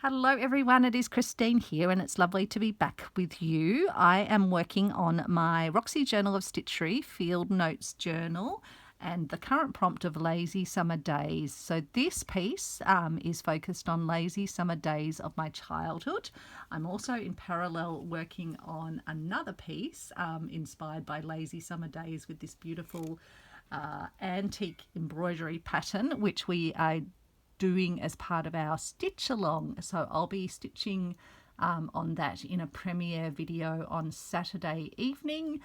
Hello everyone, it is Christine here and it's lovely to be back with you. I am working on my Roxy Journal of Stitchery field notes journal and the current prompt of lazy summer days. So this piece is focused on lazy summer days of my childhood. I'm also in parallel working on another piece inspired by lazy summer days with this beautiful antique embroidery pattern which we are doing as part of our stitch along. So I'll be stitching on that in a premiere video on Saturday evening,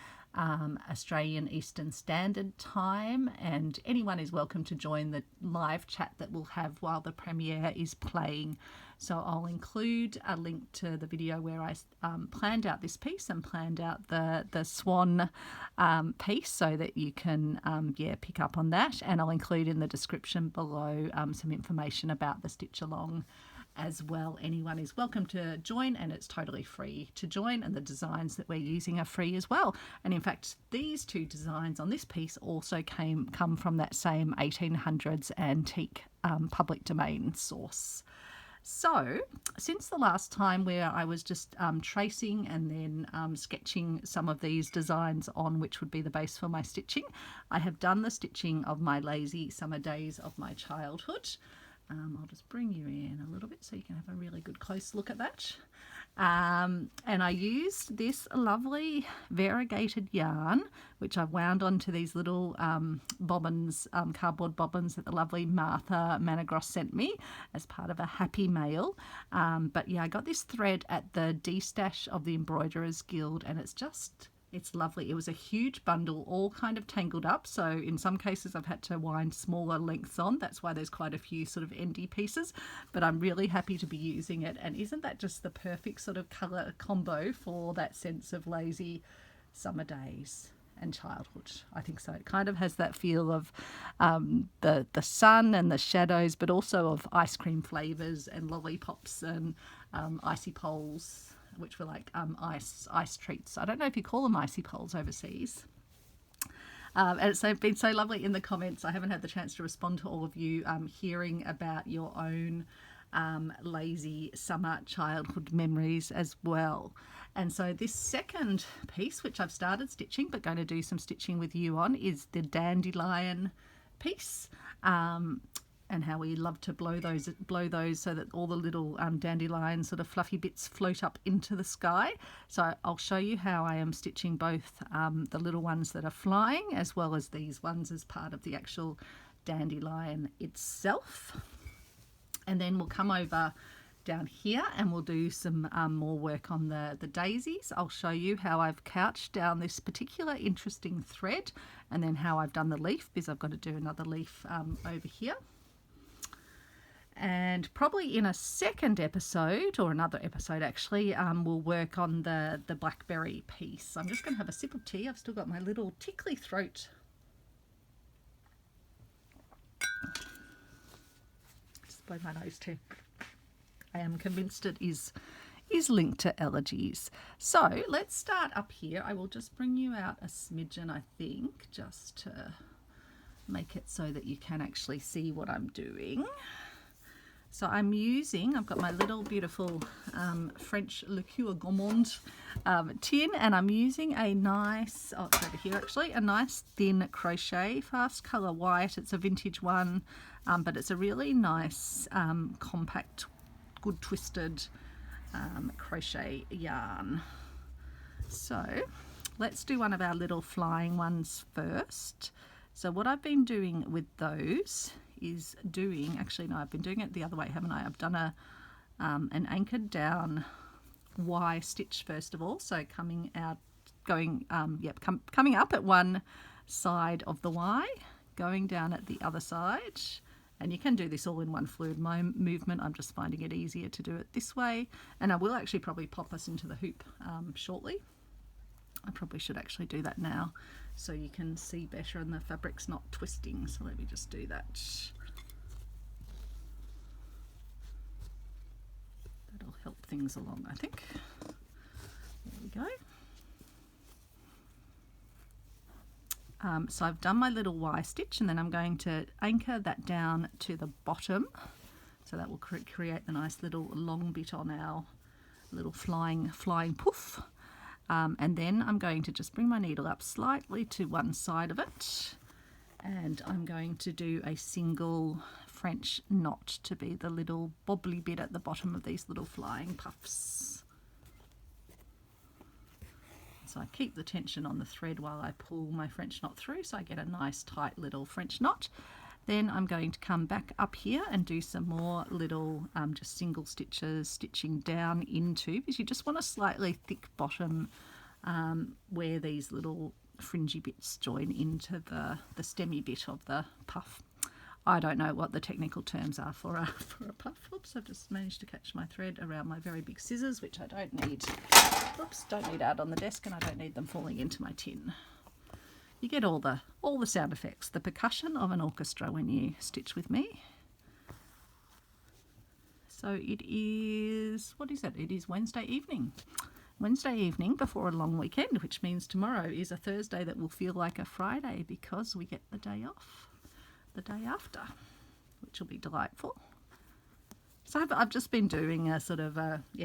Australian Eastern Standard Time, and anyone is welcome to join the live chat that we'll have while the premiere is playing. So I'll include a link to the video where I planned out this piece and planned out the swan piece so that you can pick up on that, and I'll include in the description below some information about the stitch along as well. Anyone is welcome to join and it's totally free to join, and the designs that we're using are free as well. And in fact these two designs on this piece also come from that same 1800s antique public domain source. So since the last time where I was just tracing and then sketching some of these designs on which would be the base for my stitching, I have done the stitching of my lazy summer days of my childhood. I'll just bring you in a little bit so you can have a really good close look at that. And I used this lovely variegated yarn which I've wound onto these little bobbins, cardboard bobbins that the lovely Martha Managros sent me as part of a happy mail. But yeah, I got this thread at the D-stash of the Embroiderers Guild and it's lovely. It was a huge bundle, all kind of tangled up. So in some cases I've had to wind smaller lengths on. That's why there's quite a few sort of endy pieces, but I'm really happy to be using it. And isn't that just the perfect sort of colour combo for that sense of lazy summer days and childhood? I think so. It kind of has that feel of the sun and the shadows, but also of ice cream flavours and lollipops and icy poles, which were like ice treats. I don't know if you call them icy poles overseas. And it's been so lovely in the comments. I haven't had the chance to respond to all of you hearing about your own lazy summer childhood memories as well. And so this second piece, which I've started stitching but going to do some stitching with you on, is the Dandelion piece. And how we love to blow those so that all the little dandelion sort of fluffy bits float up into the sky. So I'll show you how I am stitching both the little ones that are flying as well as these ones as part of the actual dandelion itself. And then we'll come over down here and we'll do some more work on the daisies. I'll show you how I've couched down this particular interesting thread and then how I've done the leaf, because I've got to do another leaf over here. And probably in a second episode, or another episode actually, we'll work on the blackberry piece. I'm just going to have a sip of tea. I've still got my little tickly throat. Just blow my nose too. I am convinced it is linked to allergies. So let's start up here. I will just bring you out a smidgen, I think, just to make it so that you can actually see what I'm doing. So I've got my little beautiful French liqueur gourmand tin, and I'm using a nice, it's over here actually, a nice thin crochet fast colour white. It's a vintage one, but it's a really nice compact, good twisted crochet yarn. So let's do one of our little flying ones first. So what I've been doing with those is I've been doing it the other way, haven't I? I've done an anchored down Y stitch first of all, so coming up at one side of the Y, going down at the other side, and you can do this all in one fluid movement. I'm just finding it easier to do it this way, and I will actually probably pop us into the hoop shortly. I probably should actually do that now so you can see better and the fabric's not twisting. So let me just do that. That'll help things along, I think. There we go. So I've done my little Y stitch, and then I'm going to anchor that down to the bottom So that will create the nice little long bit on our little flying poof. And then I'm going to just bring my needle up slightly to one side of it, and I'm going to do a single French knot to be the little bobbly bit at the bottom of these little flying puffs. So I keep the tension on the thread while I pull my French knot through, so I get a nice tight little French knot. Then I'm going to come back up here and do some more little just single stitches, stitching down into, because you just want a slightly thick bottom where these little fringy bits join into the stemmy bit of the puff. I don't know what the technical terms are for a puff. Oops, I've just managed to catch my thread around my very big scissors, which I don't need. Oops, don't need out on the desk, and I don't need them falling into my tin. You get all the sound effects, the percussion of an orchestra when you stitch with me. So it is, what is it? It is Wednesday evening. Wednesday evening before a long weekend, which means tomorrow is a Thursday that will feel like a Friday because we get the day off the day after, which will be delightful. So I've just been doing a sort of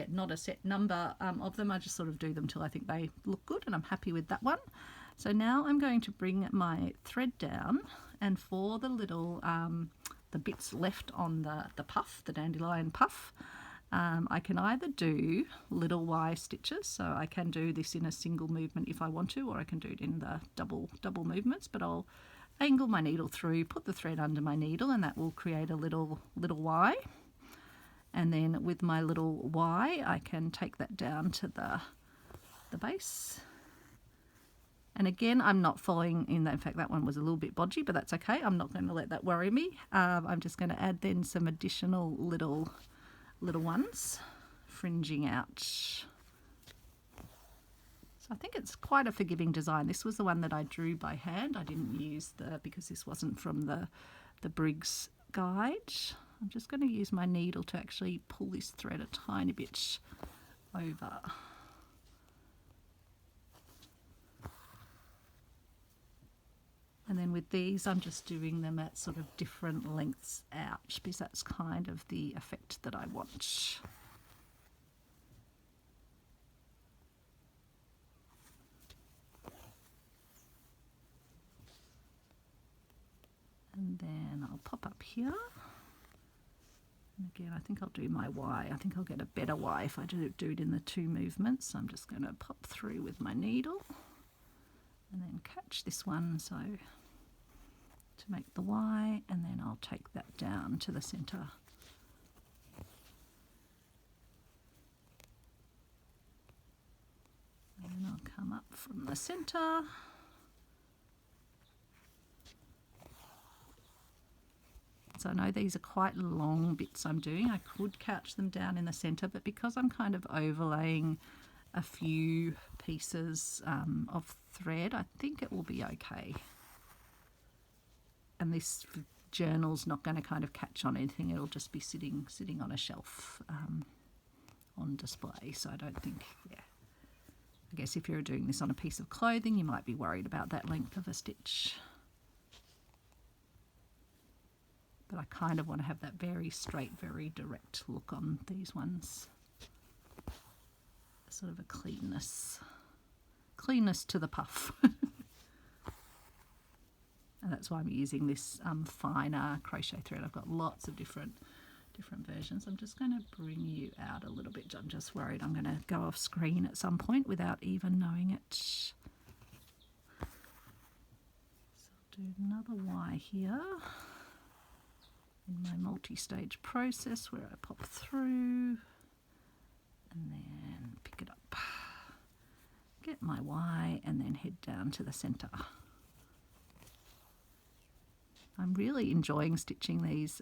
not a set number of them. I just sort of do them till I think they look good, and I'm happy with that one. So now I'm going to bring my thread down, and for the little the bits left on the puff, the dandelion puff, I can either do little Y stitches, so I can do this in a single movement if I want to, or I can do it in the double movements, but I'll angle my needle through, put the thread under my needle, and that will create a little Y. And then with my little Y, I can take that down to the base. And again, I'm not following in that. In fact, that one was a little bit bodgy, but that's okay. I'm not going to let that worry me. I'm just going to add then some additional little ones fringing out. I think it's quite a forgiving design. This was the one that I drew by hand. I didn't use because this wasn't from the Briggs guide. I'm just going to use my needle to actually pull this thread a tiny bit over. And then with these, I'm just doing them at sort of different lengths out, because that's kind of the effect that I want. And then I'll pop up here. And again, I think I'll do my Y. I think I'll get a better Y if I do it in the two movements. So I'm just going to pop through with my needle and then catch this one, so to make the Y, and then I'll take that down to the center. And then I'll come up from the center. So I know these are quite long bits I'm doing. I could couch them down in the center, but because I'm kind of overlaying a few pieces of thread, I think it will be okay. And this journal's not going to kind of catch on anything. It'll just be sitting on a shelf on display. So I don't think, yeah. I guess if you're doing this on a piece of clothing, you might be worried about that length of a stitch. But I kind of want to have that very straight, very direct look on these ones. Sort of a cleanness to the puff. And that's why I'm using this finer crochet thread. I've got lots of different versions. I'm just going to bring you out a little bit. I'm just worried I'm going to go off screen at some point without even knowing it. So I'll do another Y here in my multi-stage process where I pop through and then pick it up, get my Y, and then head down to the center. I'm really enjoying stitching these.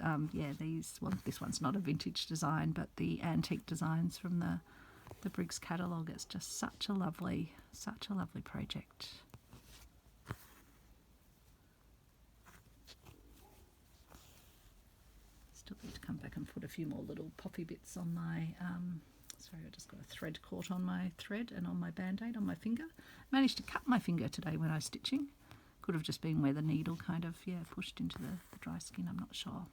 This one's not a vintage design, but the antique designs from the Briggs catalogue. It's just such a lovely project. Still need to come back and put a few more little poppy bits on my, sorry, I just got a thread caught on my thread and on my band-aid on my finger. Managed to cut my finger today when I was stitching. Could have just been where the needle kind of, pushed into the dry skin, I'm not sure.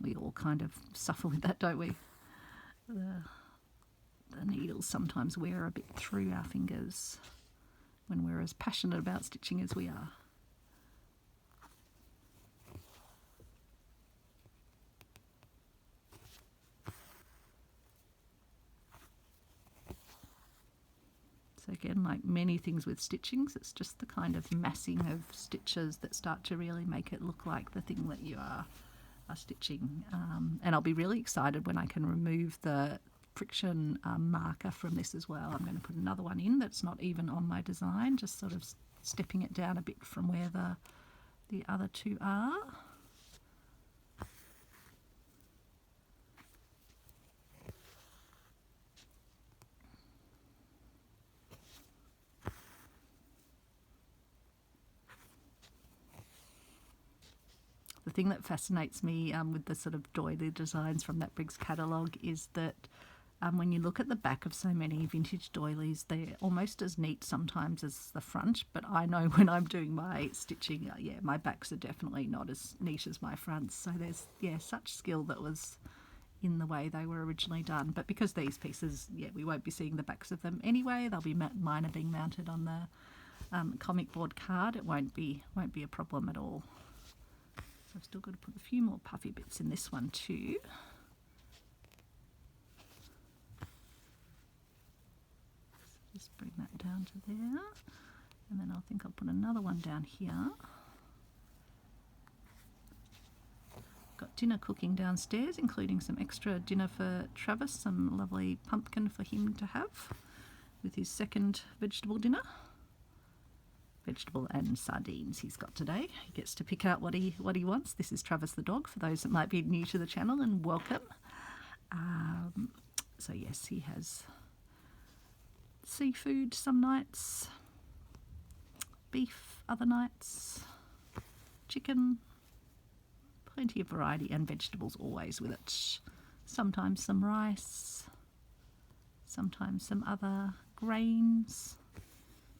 We all kind of suffer with that, don't we? The needles sometimes wear a bit through our fingers when we're as passionate about stitching as we are. So again, like many things with stitchings, it's just the kind of massing of stitches that start to really make it look like the thing that you are stitching. And I'll be really excited when I can remove the friction marker from this as well. I'm going to put another one in that's not even on my design, just sort of stepping it down a bit from where the other two are. The thing that fascinates me with the sort of doily designs from that Briggs catalogue is that when you look at the back of so many vintage doilies, they're almost as neat sometimes as the front, but I know when I'm doing my stitching, yeah, my backs are definitely not as neat as my fronts. So there's, yeah, such skill that was in the way they were originally done. But because these pieces, yeah, we won't be seeing the backs of them anyway, they'll be mine are being mounted on the comic board card. It won't be a problem at all. So I've still got to put a few more puffy bits in this one too. So just bring that down to there, and then I think I'll put another one down here. Got dinner cooking downstairs, including some extra dinner for Travis, some lovely pumpkin for him to have with his second vegetable dinner. Vegetable and sardines he's got today. He gets to pick out what he wants. This is Travis the dog, for those that might be new to the channel, and welcome. So yes, he has seafood some nights, beef other nights, chicken, plenty of variety, and vegetables always with it. Sometimes some rice, sometimes some other grains.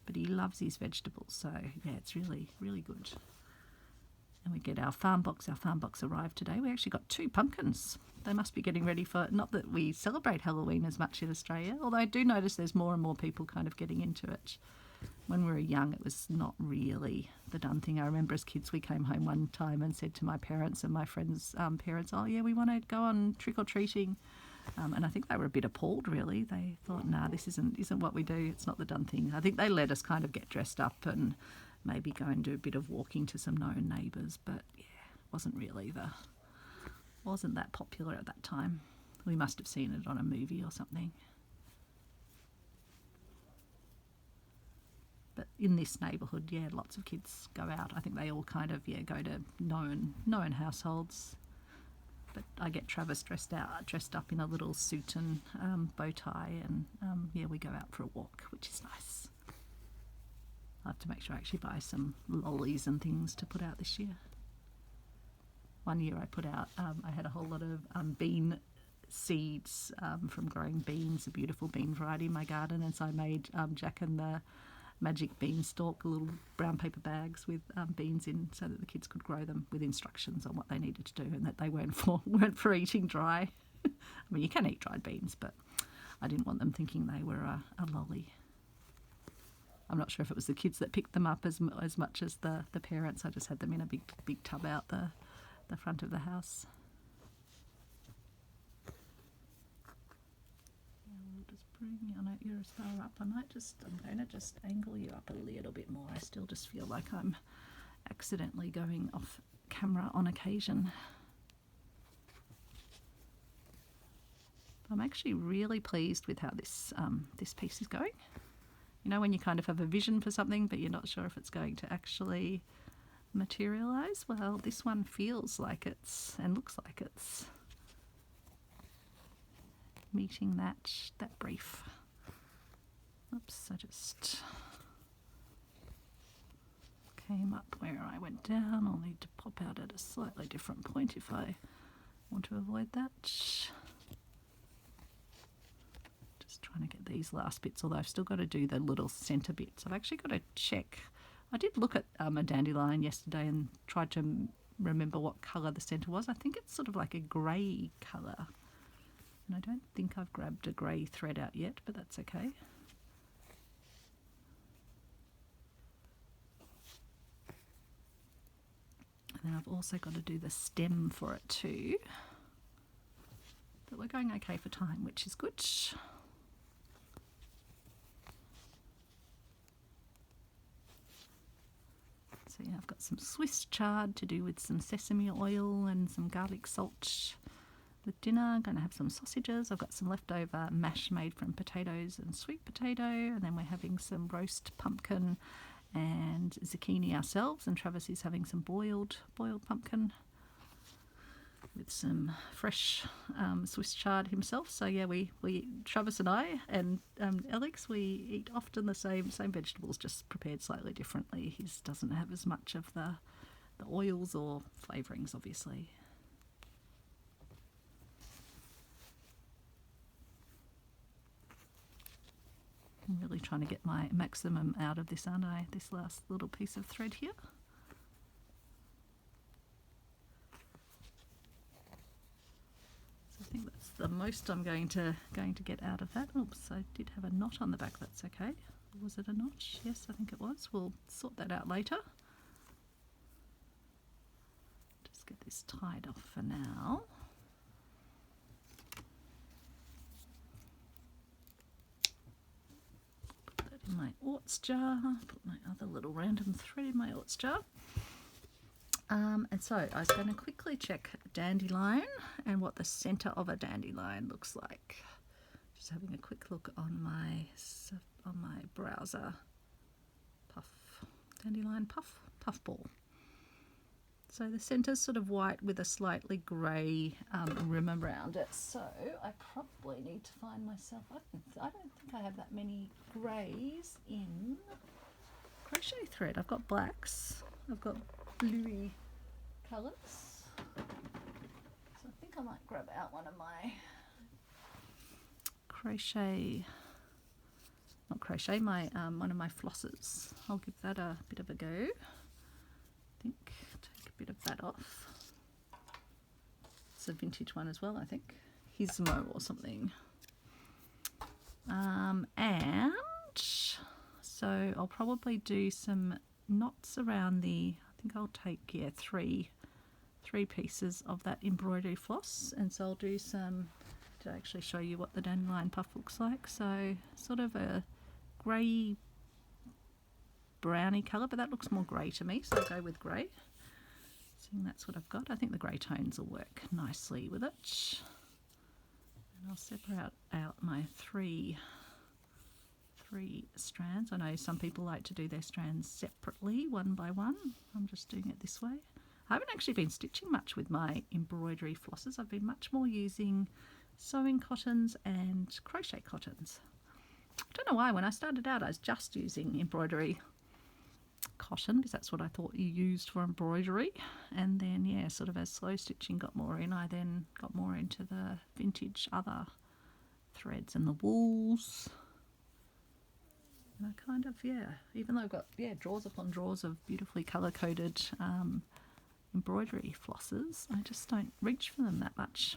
But he loves his vegetables, so yeah, it's really, really good. And we get our farm box. Our farm box arrived today. We actually got 2 pumpkins. They must be getting ready for, not that we celebrate Halloween as much in Australia, although I do notice there's more and more people kind of getting into it. When we were young, it was not really the done thing. I remember as kids, we came home one time and said to my parents and my friends' parents, oh yeah, we want to go on trick-or-treating. And I think they were a bit appalled, really. They thought, nah, this isn't what we do. It's not the done thing. I think they let us kind of get dressed up and maybe go and do a bit of walking to some known neighbours. But yeah, wasn't that popular at that time. We must have seen it on a movie or something. But in this neighbourhood, yeah, lots of kids go out. I think they all kind of, yeah, go to known households. But I get Travis dressed up in a little suit and bow tie, and yeah, we go out for a walk, which is nice. I have to make sure I actually buy some lollies and things to put out this year. One year I put out, I had a whole lot of bean seeds from growing beans, a beautiful bean variety in my garden, and so I made Jack and the magic beanstalk, little brown paper bags with beans in, so that the kids could grow them with instructions on what they needed to do, and that they weren't for eating dry. I mean, you can eat dried beans, but I didn't want them thinking they were a lolly. I'm not sure if it was the kids that picked them up as much as the parents. I just had them in a big tub out the front of the house. I know you're as far up. I'm going to just angle you up a little bit more. I still just feel like I'm accidentally going off camera on occasion. I'm actually really pleased with how this piece is going. You know, when you kind of have a vision for something, but you're not sure if it's going to actually materialise. Well, this one feels like and looks like it's meeting that brief. Oops, I just came up where I went down. I'll need to pop out at a slightly different point if I want to avoid that. Just trying to get these last bits, although I've still got to do the little centre bits. I've actually got to check. I did look at a dandelion yesterday and tried to remember what colour the centre was. I think it's sort of like a grey colour. And I don't think I've grabbed a grey thread out yet, but that's okay. And then I've also got to do the stem for it too. But we're going okay for time, which is good. So yeah, I've got some Swiss chard to do with some sesame oil and some garlic salt with dinner. I'm going to have some sausages. I've got some leftover mash made from potatoes and sweet potato, and then we're having some roast pumpkin and zucchini ourselves, and Travis is having some boiled pumpkin with some fresh Swiss chard himself. So yeah, we Travis and I and Alex, we eat often the same vegetables, just prepared slightly differently. His doesn't have as much of the oils or flavourings, obviously. I'm really trying to get my maximum out of this, aren't I? This last little piece of thread here. I think that's the most I'm going to get out of that. Oops, I did have a knot on the back. That's okay. Was it a knot? Yes, I think it was. We'll sort that out later. Just get this tied off for now. Put that in my orts jar. Put my other little random thread in my orts jar. And so I was going to quickly check dandelion and what the centre of a dandelion looks like. Just having a quick look on my browser. Dandelion puffball. So the centre's sort of white with a slightly grey rim around it. So I probably need to find myself. I don't think I have that many greys in crochet thread. I've got blacks. I've got bluey colours. So I think I might grab out one of my one of my flosses. I'll give that a bit of a go. I think take a bit of that off. It's a vintage one as well, I think. Gizmo or something. And so I'll probably do some knots around the, I think I'll take, three pieces of that embroidery floss, and so I'll do some to actually show you what the dandelion puff looks like. So sort of a grey browny colour, but that looks more grey to me, so I'll go with grey. Seeing that's what I've got, I think the grey tones will work nicely with it. And I'll separate out my three strands. I know some people like to do their strands separately, one by one. I'm just doing it this way. I haven't actually been stitching much with my embroidery flosses. I've been much more using sewing cottons and crochet cottons. I don't know why. When I started out, I was just using embroidery cotton because that's what I thought you used for embroidery. And then, yeah, sort of as slow stitching got more in, I then got more into the vintage other threads and the wools. And I kind of, even though I've got, drawers upon drawers of beautifully colour-coded embroidery flosses, I just don't reach for them that much.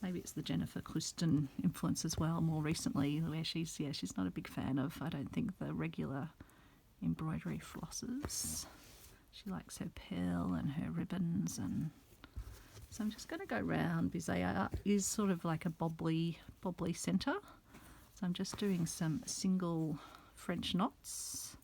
Maybe it's the Jennifer Clouston influence as well, more recently, where she's not a big fan of, I don't think, the regular embroidery flosses. She likes her pearl and her ribbons, and so I'm just going to go round because they is sort of like a bobbly centre. So I'm just doing some single French knots.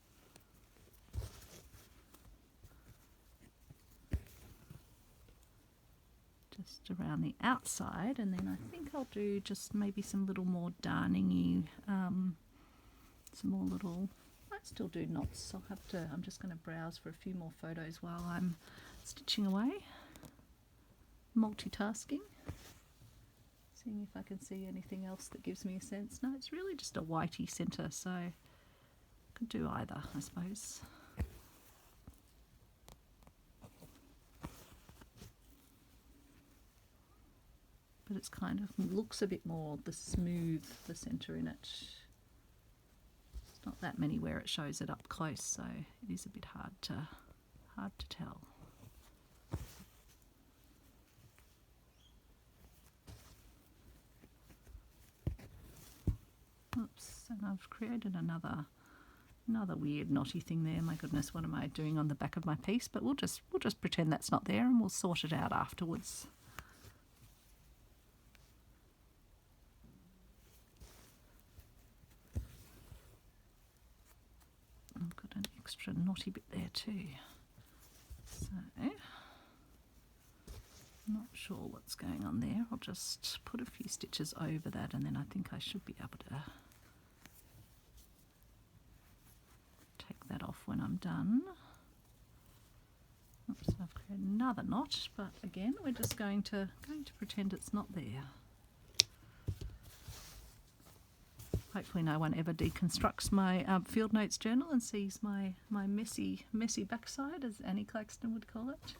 Just around the outside, and then I think I'll do just maybe some little more darning-y, some more little, I might still do knots. I'm just going to browse for a few more photos while I'm stitching away. Multitasking, seeing if I can see anything else that gives me a sense. No, it's really just a whitey centre, so I could do either, I suppose. But it's kind of looks a bit more the centre in it. Just Not that many where it shows it up close, so it is a bit hard to tell. Oops, and I've created another weird knotty thing there. My goodness, what am I doing on the back of my piece? But we'll just pretend that's not there, and we'll sort it out afterwards. I've got an extra knotty bit there too. So not sure what's going on there. I'll just put a few stitches over that, and then I think I should be able to take that off when I'm done. Oops, I've created another knot, but again, we're just going to pretend it's not there. Hopefully no one ever deconstructs my field notes journal and sees my messy backside, as Annie Claxton would call it.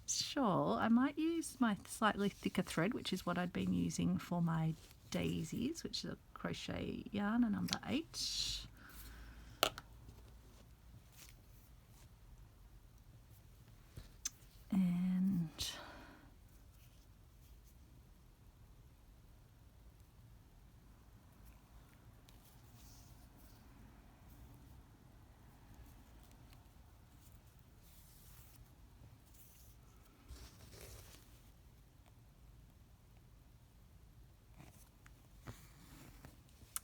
Sure, I might use my slightly thicker thread, which is what I'd been using for my daisies, which is a crochet yarn, a number 8.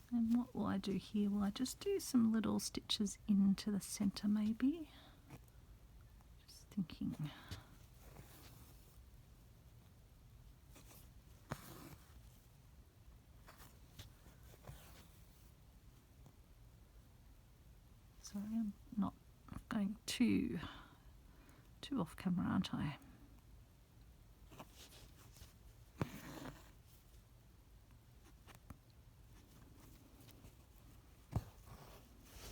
And what will I do here? Will I just do some little stitches into the center maybe? Just thinking. Sorry, I'm not going too off camera, aren't I?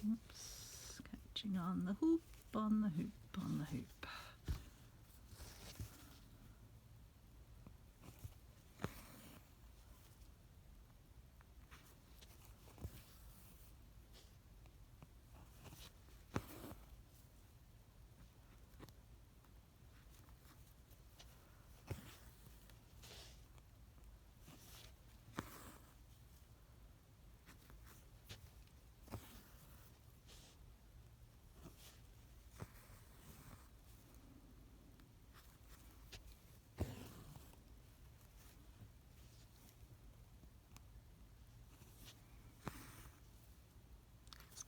Oops, catching on the hoop, on the hoop, on the hoop.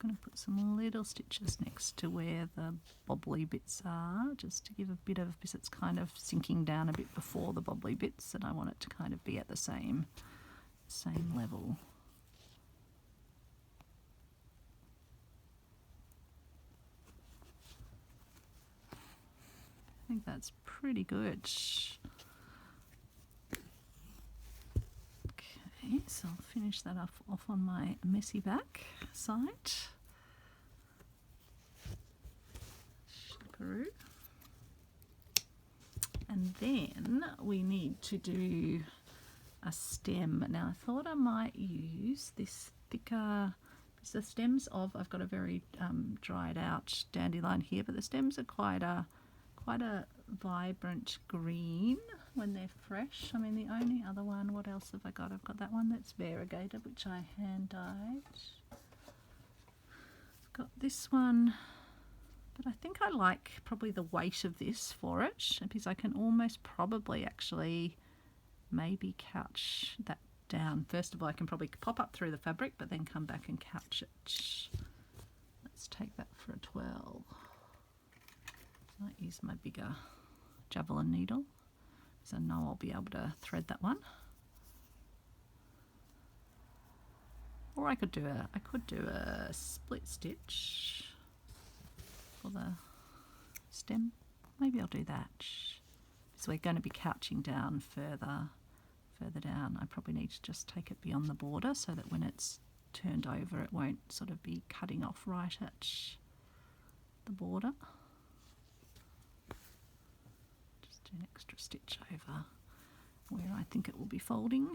Going to put some little stitches next to where the bobbly bits are, just to give a bit of, because it's kind of sinking down a bit before the bobbly bits, and I want it to kind of be at the same level. I think that's pretty good. Okay, so I'll finish that off on my messy back side. Shakaroo. And then we need to do a stem. Now I thought I might use this thicker, because the stems of, I've got a very dried out dandelion here, but the stems are quite a vibrant green when they're fresh. I mean, the only other one, what else have I got? I've got that one that's variegated, which I hand dyed. I've got this one, but I think I like probably the weight of this for it, because I can almost probably actually maybe couch that down. First of all, I can probably pop up through the fabric, but then come back and couch it. Let's take that for a 12. I might use my bigger javelin needle, because I know I'll be able to thread that one. Or I could do a split stitch for the stem. Maybe I'll do that. So we're going to be couching down further down. I probably need to just take it beyond the border so that when it's turned over it won't sort of be cutting off right at the border. Just do an extra stitch over where I think it will be folding.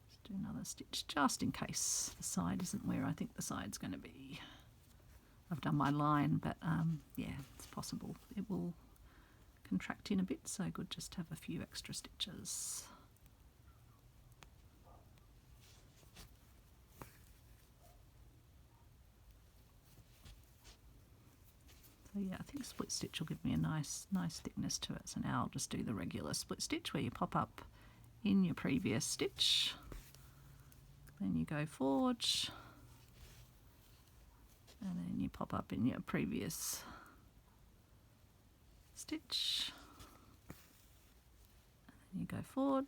Just do another stitch just in case the side isn't where I think the side's going to be. I've done my line, but yeah, it's possible it will contract in a bit, so good just to have a few extra stitches. So yeah, I think split stitch will give me a nice thickness to it. So now I'll just do the regular split stitch where you pop up in your previous stitch, then you go forward, and then you pop up in your previous stitch, and then you go forward,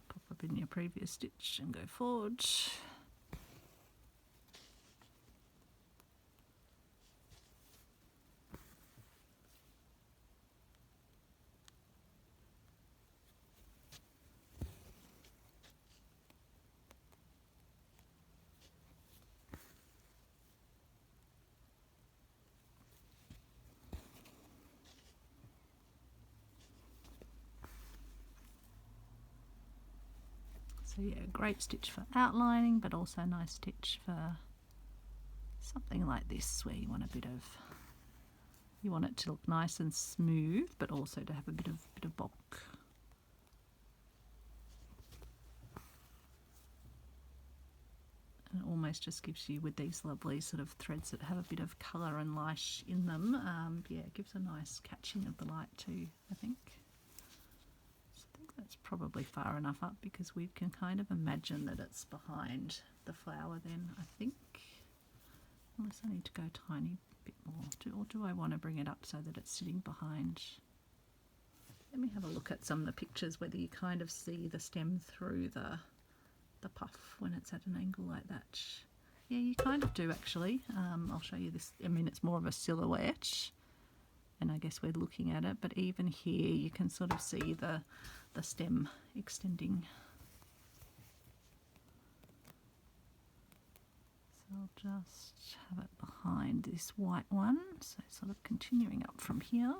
pop up in your previous stitch and go forward. So yeah, great stitch for outlining, but also a nice stitch for something like this where you want a bit of, you want it to look nice and smooth, but also to have a bit of bulk. And it almost just gives you, with these lovely sort of threads that have a bit of colour and light in them, yeah, it gives a nice catching of the light too, I think. That's probably far enough up because we can kind of imagine that it's behind the flower then, I think. Unless I need to go a tiny bit more. Or do I want to bring it up so that it's sitting behind? Let me have a look at some of the pictures, whether you kind of see the stem through the puff when it's at an angle like that. Yeah, you kind of do actually. I'll show you this. I mean, it's more of a silhouette, and I guess we're looking at it, but even here you can sort of see the stem extending. So I'll just have it behind this white one, so sort of continuing up from here.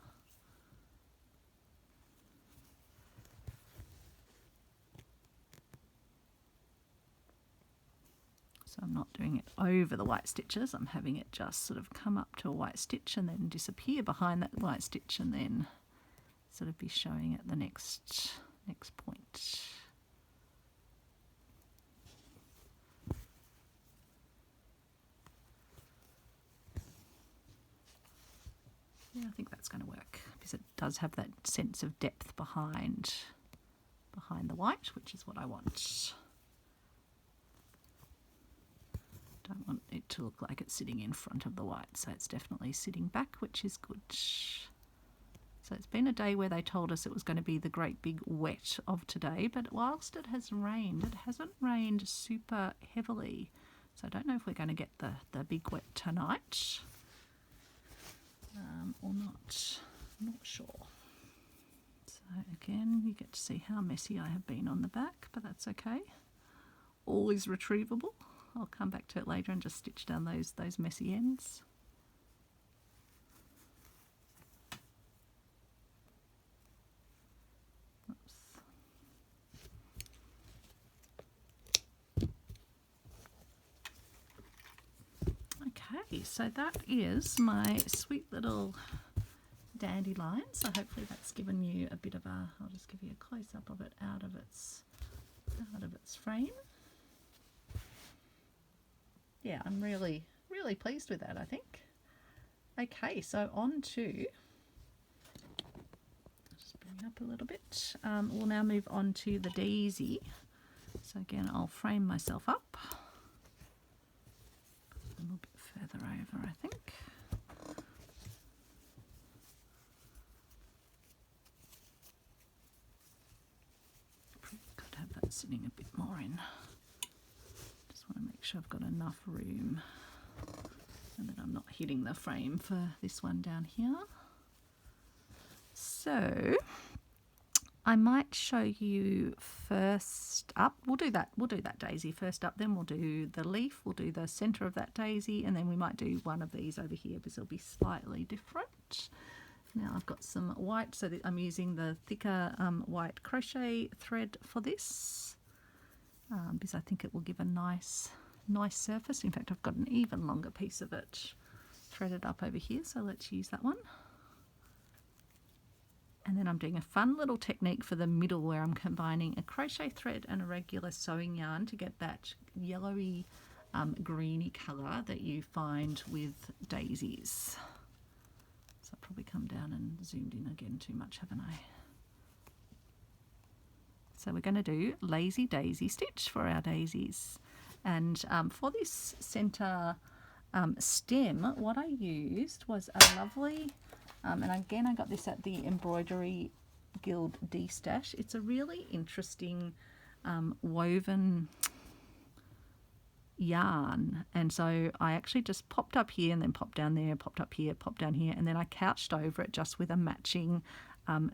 So I'm not doing it over the white stitches, I'm having it just sort of come up to a white stitch and then disappear behind that white stitch and then sort of be showing at the next point. Yeah, I think that's going to work because it does have that sense of depth behind the white, which is what I want. Don't want it to look like it's sitting in front of the white, so it's definitely sitting back, which is good. So it's been a day where they told us it was going to be the great big wet of today, but whilst it has rained, it hasn't rained super heavily. So I don't know if we're going to get the big wet tonight or not. I'm not sure. So again, you get to see how messy I have been on the back, but that's okay. All is retrievable. I'll come back to it later and just stitch down those messy ends. Okay, so that is my sweet little dandelion. So hopefully that's given you a bit of a, I'll just give you a close-up of it out of its frame. Yeah, I'm really pleased with that, I think. Okay, so on to, I'll just bring it up a little bit. We'll now move on to the daisy. So again, I'll frame myself up. A little bit further over, I think. Probably could have that sitting a bit more in. Just want to make sure I've got enough room and that I'm not hitting the frame for this one down here. So I might show you first up. We'll do that daisy first up, then we'll do the leaf, we'll do the centre of that daisy, and then we might do one of these over here because it'll be slightly different. Now I've got some white, so that I'm using the thicker white crochet thread for this because I think it will give a nice surface. In fact, I've got an even longer piece of it threaded up over here, so let's use that one. And then I'm doing a fun little technique for the middle where I'm combining a crochet thread and a regular sewing yarn to get that yellowy greeny colour that you find with daisies. So I've probably come down and zoomed in again too much, haven't I? So we're going to do lazy daisy stitch for our daisies. And for this centre stem, what I used was a lovely... and again, I got this at the Embroidery Guild D-Stash. It's a really interesting woven yarn. And so I actually just popped up here and then popped down there, popped up here, popped down here, and then I couched over it just with a matching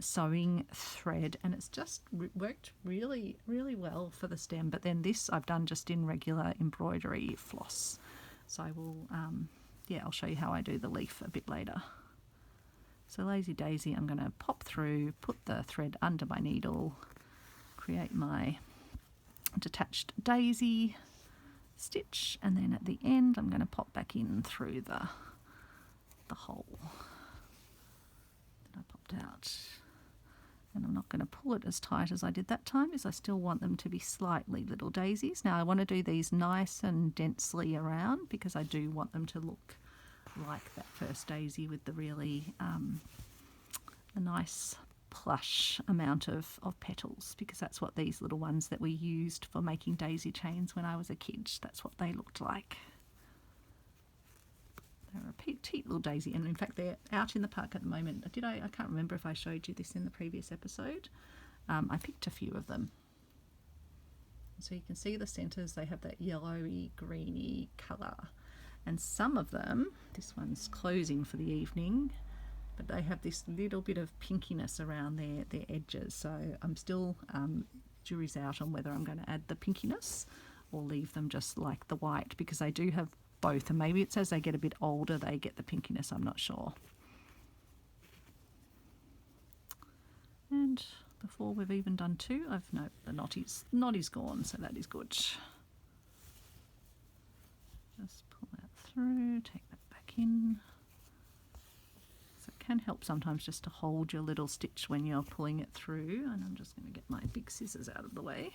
sewing thread. And it's just worked really, really well for the stem. But then this I've done just in regular embroidery floss. So I will, I'll show you how I do the leaf a bit later. So lazy daisy, I'm going to pop through, put the thread under my needle, create my detached daisy stitch, and then at the end I'm going to pop back in through the hole that I popped out. And I'm not going to pull it as tight as I did that time because I still want them to be slightly little daisies. Now I want to do these nice and densely around because I do want them to look like that first daisy with the really a nice plush amount of petals, because that's what these little ones that we used for making daisy chains when I was a kid, that's what they looked like. They're a petite little daisy, and in fact they're out in the park at the moment. I can't remember if I showed you this in the previous episode. I picked a few of them. So you can see the centres, they have that yellowy greeny colour. And some of them, this one's closing for the evening, but they have this little bit of pinkiness around their edges. So I'm still jury's out on whether I'm going to add the pinkiness or leave them just like the white, because they do have both. And maybe it's as they get a bit older they get the pinkiness, I'm not sure. And before we've even done two, the knot is gone, so that is good. Just pull that through, take that back in. So it can help sometimes just to hold your little stitch when you're pulling it through. And I'm just going to get my big scissors out of the way.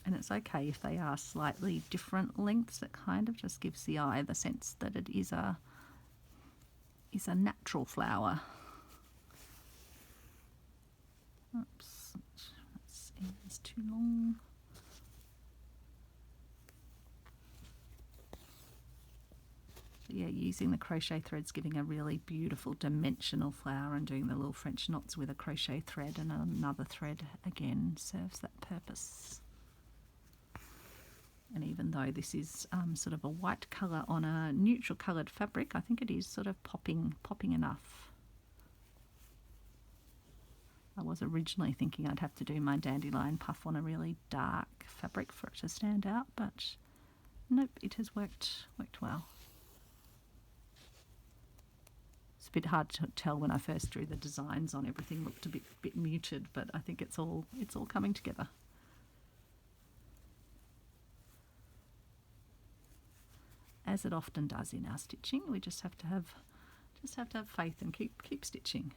And it's okay if they are slightly different lengths. It kind of just gives the eye the sense that it is a natural flower. Oops, it's too long. But yeah, using the crochet threads, giving a really beautiful dimensional flower, and doing the little French knots with a crochet thread and another thread again serves that purpose. And even though this is sort of a white colour on a neutral coloured fabric, I think it is sort of popping enough. I was originally thinking I'd have to do my dandelion puff on a really dark fabric for it to stand out, but nope, it has worked well. It's a bit hard to tell when I first drew the designs on. Everything looked a bit muted, but I think it's all coming together. As it often does in our stitching, we just have to have faith and keep stitching.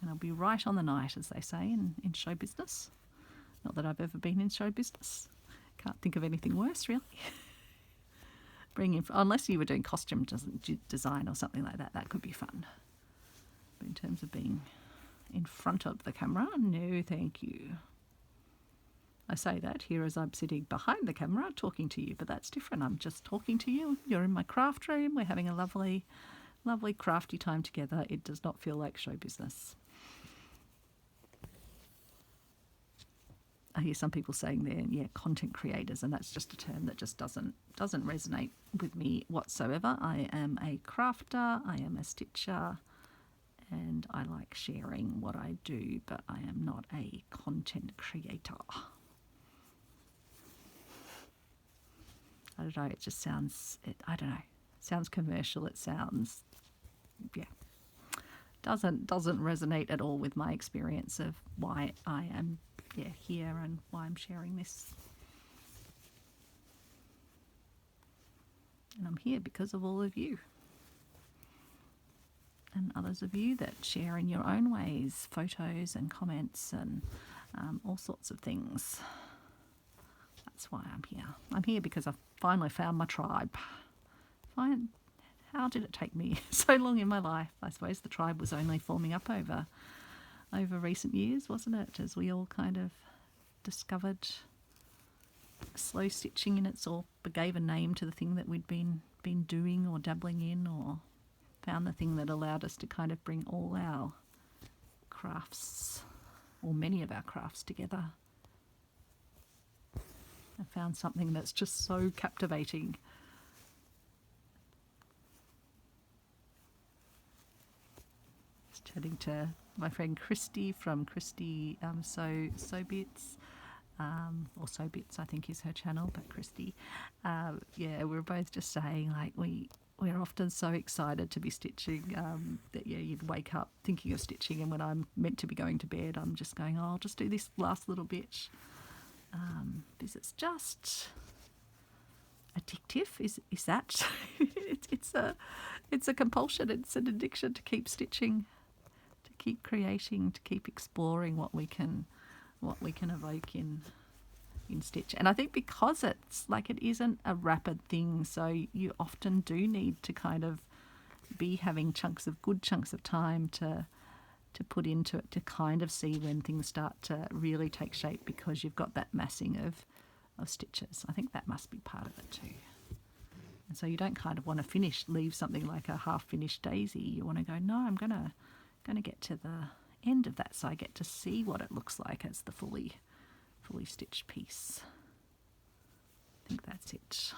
And I'll be right on the night, as they say in show business. Not that I've ever been in show business. Can't think of anything worse, really. Unless you were doing costume design or something like that, that could be fun. in terms of being in front of the camera, no thank you. I say that here as I'm sitting behind the camera talking to you, but that's different. I'm just talking to you. You're in my craft room. We're having a lovely, lovely crafty time together. It does not feel like show business. I hear some people saying they're content creators, and that's just a term that just doesn't resonate with me whatsoever. I am a crafter, I am a stitcher, and I like sharing what I do, but I am not a content creator. I don't know, it just sounds, I don't know, it sounds commercial, it sounds, doesn't resonate at all with my experience of why I am here and why I'm sharing this. And I'm here because of all of you. And others of you that share in your own ways, photos and comments and all sorts of things. That's why I'm here. I'm here because I've finally found my tribe. How did it take me so long in my life? I suppose the tribe was only forming up over recent years, wasn't it? As we all kind of discovered slow stitching, and it's all gave a name to the thing that we'd been doing or dabbling in, or found the thing that allowed us to kind of bring all our crafts, or many of our crafts, together. I found something that's just so captivating. Just chatting to my friend Christy from Christy So Bits, or So Bits I think is her channel, but Christy, we're both just saying like we're often so excited to be stitching that you'd wake up thinking of stitching, and when I'm meant to be going to bed I'm just going, I'll just do this last little bit. Because it's just addictive. Is that? it's a compulsion. It's an addiction to keep stitching, to keep creating, to keep exploring what we can evoke in stitch. And I think because it's like it isn't a rapid thing, so you often do need to kind of be having good chunks of time to put into it, to kind of see when things start to really take shape, because you've got that massing of stitches. I think that must be part of it too. And so you don't kind of want to leave something like a half-finished daisy. You want to go, no, I'm gonna get to the end of that, so I get to see what it looks like as the fully stitched piece. I think that's it.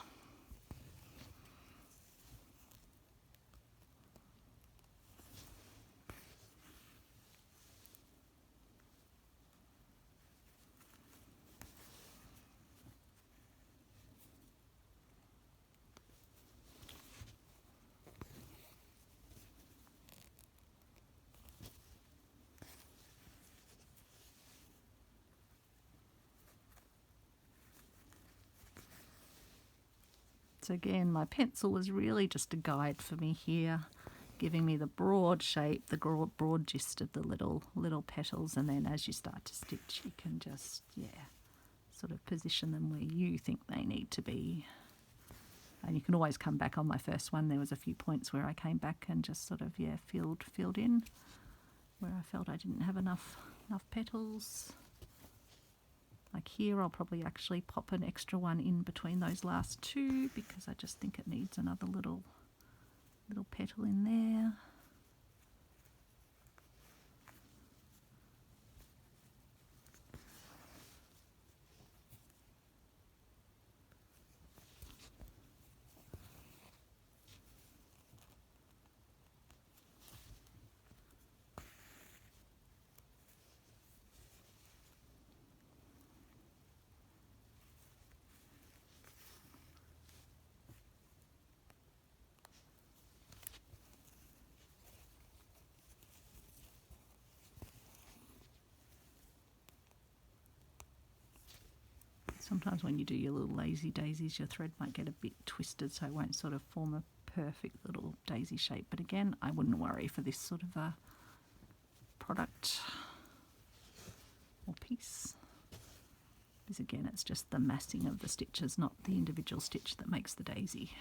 So again, my pencil was really just a guide for me here, giving me the broad shape, the broad gist of the little petals, and then as you start to stitch, you can just, sort of position them where you think they need to be. And you can always come back on my first one. There was a few points where I came back and just sort of, filled in where I felt I didn't have enough petals. Like here, I'll probably actually pop an extra one in between those last two, because I just think it needs another little petal in there. Sometimes when you do your little lazy daisies, your thread might get a bit twisted, so it won't sort of form a perfect little daisy shape. But again, I wouldn't worry for this sort of a product or piece, because again, it's just the massing of the stitches, not the individual stitch, that makes the daisy.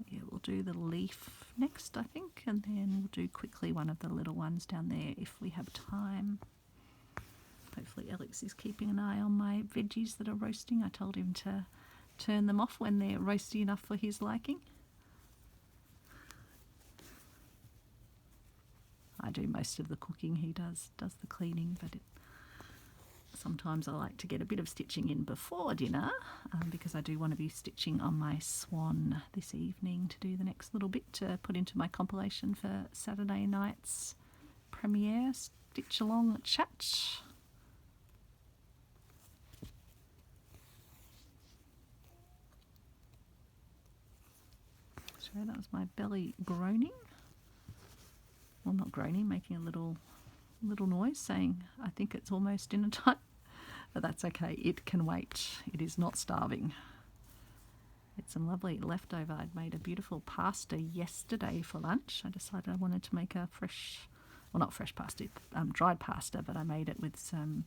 So yeah, we'll do the leaf next, I think, and then we'll do quickly one of the little ones down there if we have time. Hopefully Alex is keeping an eye on my veggies that are roasting. I told him to turn them off when they're roasty enough for his liking. I do most of the cooking, he does the cleaning, but sometimes I like to get a bit of stitching in before dinner because I do want to be stitching on my swan this evening to do the next little bit to put into my compilation for Saturday night's premiere Stitch Along Chat. So that was my belly groaning. Well, not groaning, making a little noise saying I think it's almost dinner time. But that's okay, it can wait. It is not starving. It's some lovely leftover. I'd made a beautiful pasta yesterday for lunch. I decided I wanted to make a fresh, well, not fresh pasta, dried pasta, but I made it with some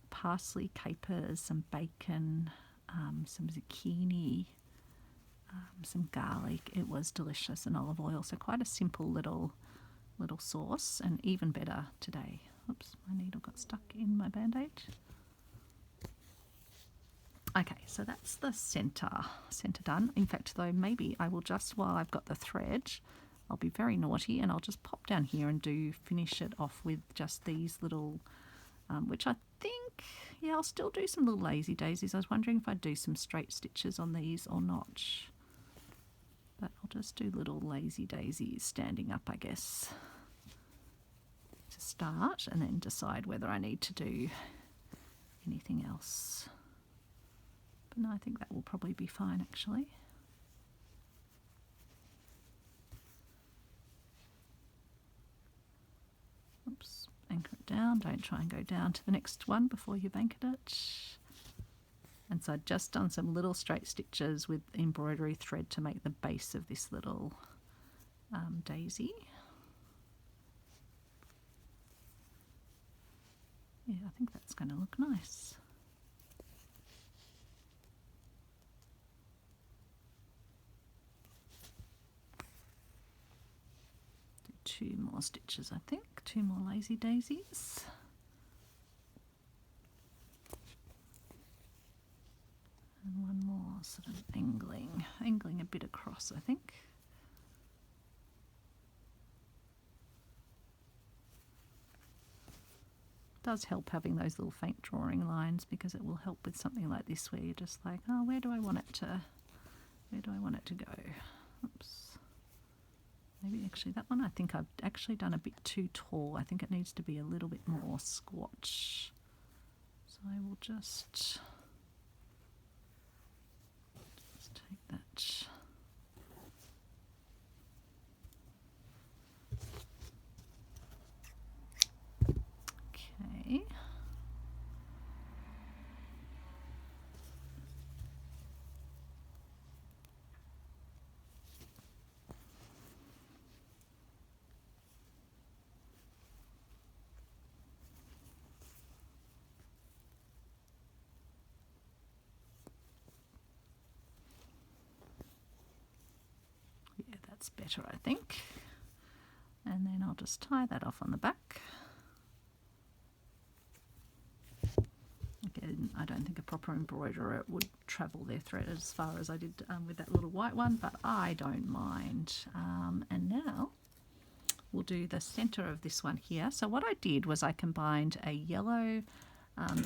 parsley, capers, some bacon, some zucchini, some garlic. It was delicious, and olive oil. So quite a simple little sauce, and even better today. Oops, my needle got stuck in my band-aid. Okay, so that's the centre done. In fact, though, maybe I will just, while I've got the thread, I'll be very naughty and I'll just pop down here and finish it off with just these little, which I think, yeah, I'll still do some little lazy daisies. I was wondering if I'd do some straight stitches on these or not. But I'll just do little lazy daisies standing up, I guess, to start, and then decide whether I need to do anything else. But no, I think that will probably be fine, actually. Oops, anchor it down. Don't try and go down to the next one before you've anchored it. And so I've just done some little straight stitches with embroidery thread to make the base of this little daisy. Yeah, I think that's going to look nice. Do 2 more stitches, I think. 2 more lazy daisies. And one more sort of angling a bit across, I think. It does help having those little faint drawing lines, because it will help with something like this where you're just like, oh, where do I want it to go? Oops. Maybe actually that one, I think I've actually done a bit too tall. I think it needs to be a little bit more squat. So I will just take that. Okay. Yeah, that's better, I think. And then I'll just tie that off on the back. Again, I don't think a proper embroiderer would travel their thread as far as I did with that little white one, but I don't mind. And now we'll do the center of this one here. So what I did was I combined a yellow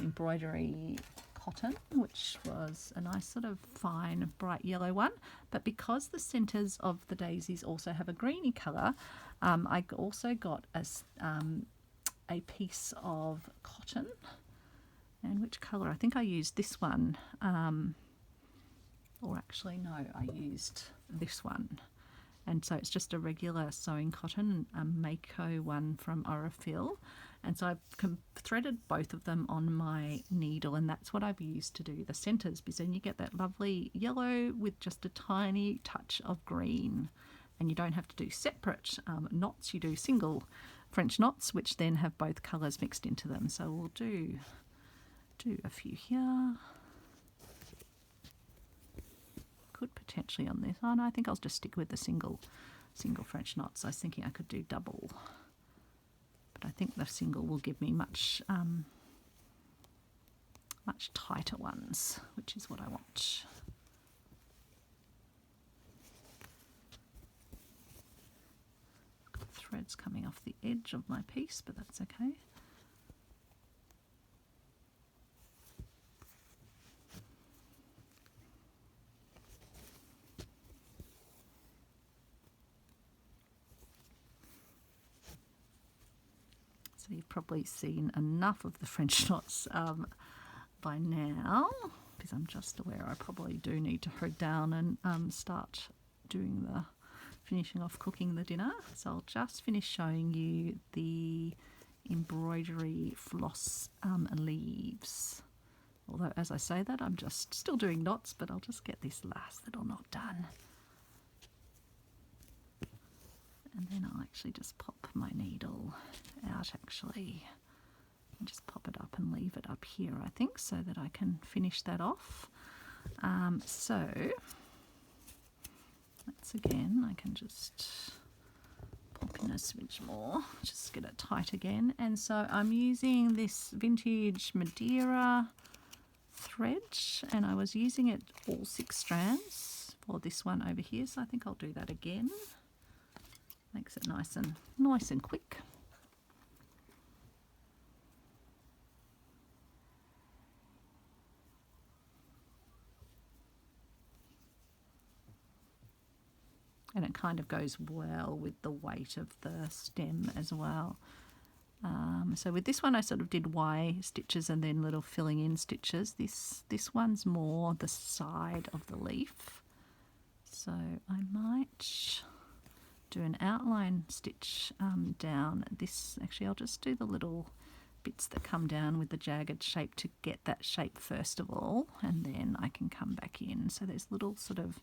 embroidery cotton, which was a nice sort of fine bright yellow one, but because the centers of the daisies also have a greeny color, I also got a piece of cotton. And which colour? I think I used this one, or actually no, I used this one. And so it's just a regular sewing cotton, a Mako one from Orifil. And so I've threaded both of them on my needle, and that's what I've used to do the centres, because then you get that lovely yellow with just a tiny touch of green. And you don't have to do separate knots, you do single French knots, which then have both colours mixed into them. So we'll do a few here. Could potentially on this. Oh no, I think I'll just stick with the single French knots. I was thinking I could do double, but I think the single will give me much tighter ones, which is what I want. Got threads coming off the edge of my piece, but that's okay. So you've probably seen enough of the French knots by now, because I'm just aware I probably do need to head down and start doing the finishing off cooking the dinner. So I'll just finish showing you the embroidery floss leaves. Although as I say that, I'm just still doing knots, but I'll just get this last little knot done. And then I'll actually just pop my needle out actually and just pop it up and leave it up here, I think, so that I can finish that off. So that's again, I can just pop in a smidge more, just get it tight again. And so I'm using this vintage Madeira thread, and I was using it all 6 strands for this one over here, so I think I'll do that again. Makes it nice and quick. And it kind of goes well with the weight of the stem as well. So with this one I sort of did Y stitches and then little filling in stitches. This one's more the side of the leaf. So I might do an outline stitch down this. Actually, I'll just do the little bits that come down with the jagged shape to get that shape first of all, and then I can come back in. So there's little sort of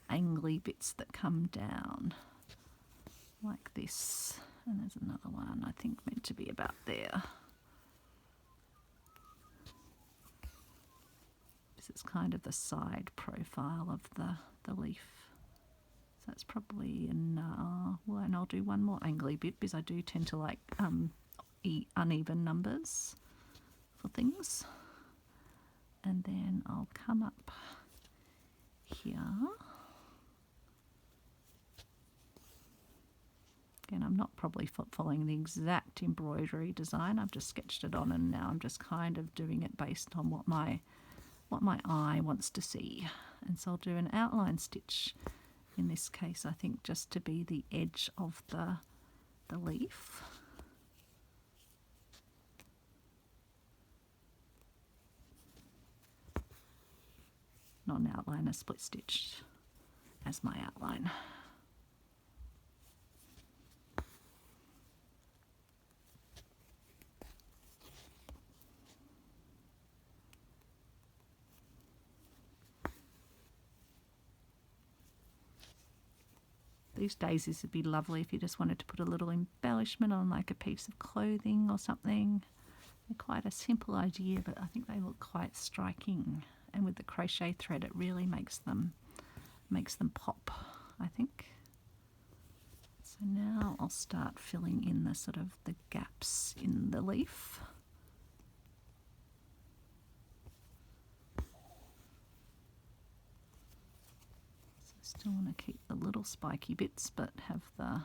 angly bits that come down like this, and there's another one I think meant to be about there. This is kind of the side profile of the leaf. So that's probably well, and I'll do one more angly bit because I do tend to like uneven numbers for things. And then I'll come up here. Again, I'm not probably following the exact embroidery design. I've just sketched it on, and now I'm just kind of doing it based on what my eye wants to see. And so I'll do an outline stitch in this case, I think, just to be the edge of the leaf. Not an outline, a split stitch as my outline. These daisies would be lovely if you just wanted to put a little embellishment on like a piece of clothing or something. They're quite a simple idea, but I think they look quite striking. And with the crochet thread, it really makes them pop, I think. So now I'll start filling in the sort of the gaps in the leaf. Still want to keep the little spiky bits, but have the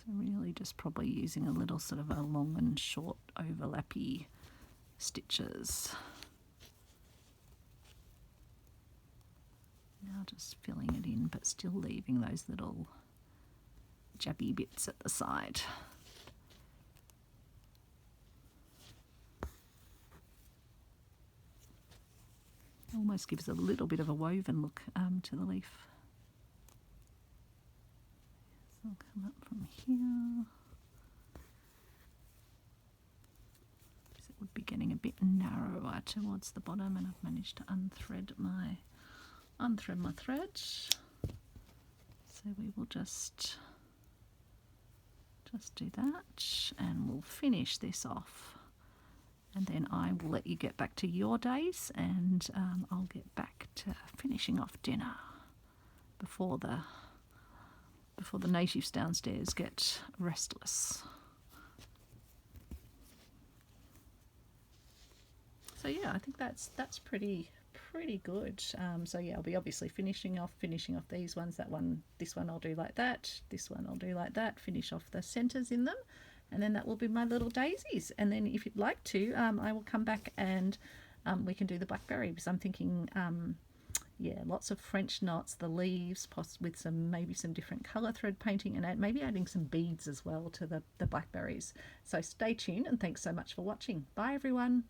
really just probably using a little sort of a long and short overlappy stitches. Now just filling it in, but still leaving those little jabby bits at the side. Almost gives a little bit of a woven look to the leaf. So I'll come up from here. It would be getting a bit narrower towards the bottom, and I've managed to unthread my thread. So we will just do that, and we'll finish this off, and then I will let you get back to your days, and I'll get back to finishing off dinner before the natives downstairs get restless. So yeah, I think that's pretty good. So yeah, I'll be obviously finishing off these ones. This one I'll do like that. This one I'll do like that. Finish off the centers in them, and then that will be my little daisies. And then if you'd like to, I will come back and we can do the blackberry, because I'm thinking yeah, lots of French knots, the leaves, with maybe some different colour thread painting, and maybe adding some beads as well to the blackberries. So stay tuned, and thanks so much for watching. Bye everyone.